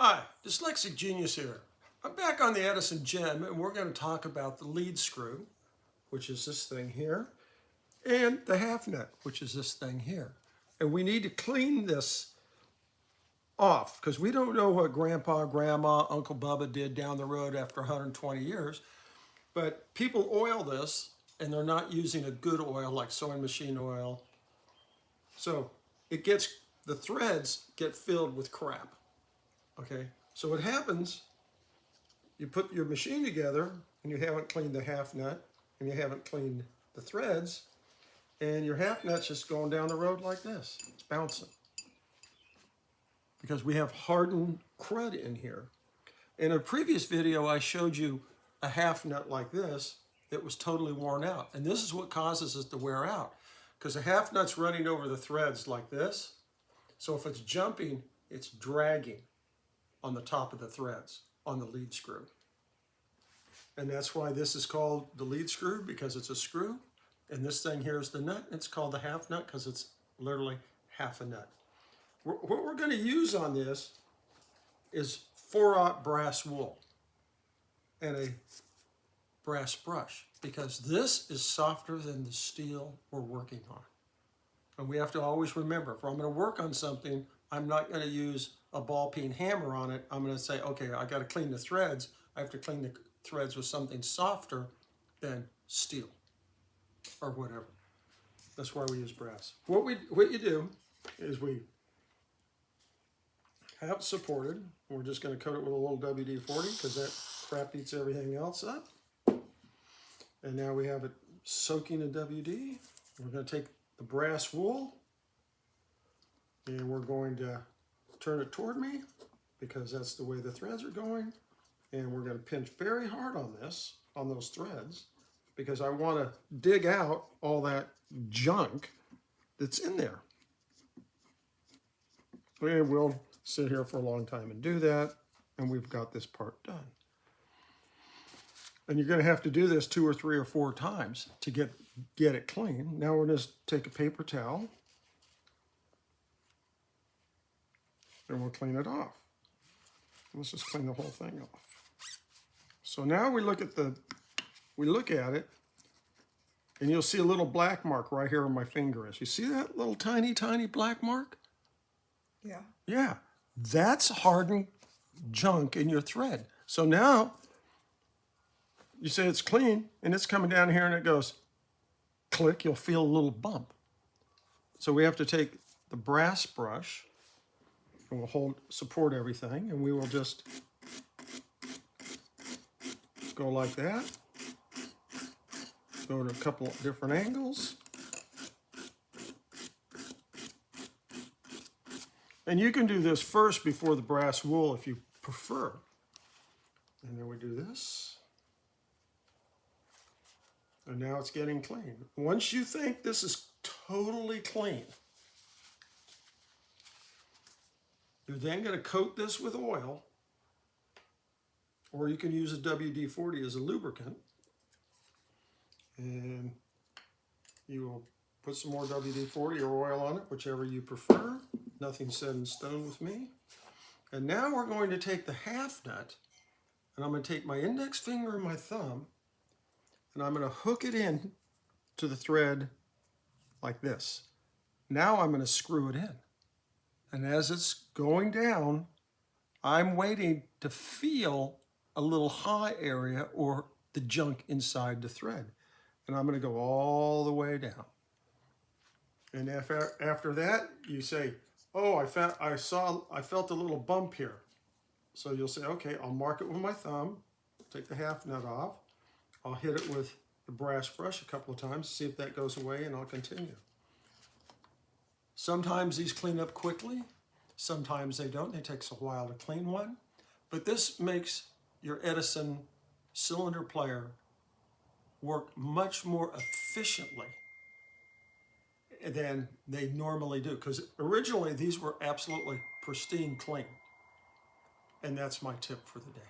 Hi, Dyslexic Genius here. I'm back on the Edison gem and we're going to talk about the lead screw, which is this thing here, and the half nut, which is this thing here. And we need to clean this off because we don't know what Grandpa, Grandma, Uncle Bubba did down the road after 120 years. But people oil this and they're not using a good oil like sewing machine oil. So the threads get filled with crap. Okay, so what happens, you put your machine together and you haven't cleaned the half nut and you haven't cleaned the threads, and your half nut's just going down the road like this. It's bouncing. Because we have hardened crud in here. In a previous video, I showed you a half nut like this that was totally worn out. And this is what causes it to wear out. Because the half nut's running over the threads like this. So if it's jumping, it's dragging on the top of the threads on the lead screw. And that's why this is called the lead screw, because it's a screw. And this thing here is the nut. It's called the half nut because it's literally half a nut. What we're going to use on this is 4/0 brass wool and a brass brush, because this is softer than the steel we're working on. And we have to always remember, if I'm going to work on something, I'm not going to use a ball peen hammer on it. I'm going to say, okay, I got to clean the threads. I have to clean the threads with something softer than steel or whatever. That's why we use brass. What you do is we have it supported. We're just going to coat it with a little WD-40 because that crap eats everything else up. And now we have it soaking in WD. We're going to take the brass wool and we're going to turn it toward me because that's the way the threads are going. And we're going to pinch very hard on this, on those threads, because I want to dig out all that junk that's in there. And we'll sit here for a long time and do that, and we've got this part done. And you're going to have to do this 2 or 3 or 4 times to get it clean. Now we're going to take a paper towel and we'll clean it off. Let's just clean the whole thing off. So now we look at it, and you'll see a little black mark right here where my finger is. You see that little tiny, tiny black mark? Yeah. Yeah, that's hardened junk in your thread. So now you say it's clean, and it's coming down here, and it goes click. You'll feel a little bump. So we have to take the brass brush, and we'll support everything, and we will just go like that. Go to a couple of different angles. And you can do this first before the brass wool if you prefer. And then we do this. And now it's getting clean. Once you think this is totally clean, you're then going to coat this with oil, or you can use a WD-40 as a lubricant. And you will put some more WD-40 or oil on it, whichever you prefer. Nothing's set in stone with me. And now we're going to take the half nut, and I'm going to take my index finger and my thumb, and I'm going to hook it in to the thread like this. Now I'm going to screw it in. And as it's going down, I'm waiting to feel a little high area or the junk inside the thread. And I'm going to go all the way down. And after that, you say, oh, I felt a little bump here. So you'll say, okay, I'll mark it with my thumb, take the half nut off. I'll hit it with the brass brush a couple of times, see if that goes away, and I'll continue. Sometimes these clean up quickly. Sometimes they don't. It takes a while to clean one. But this makes your Edison cylinder player work much more efficiently than they normally do. Because originally these were absolutely pristine clean. And that's my tip for the day.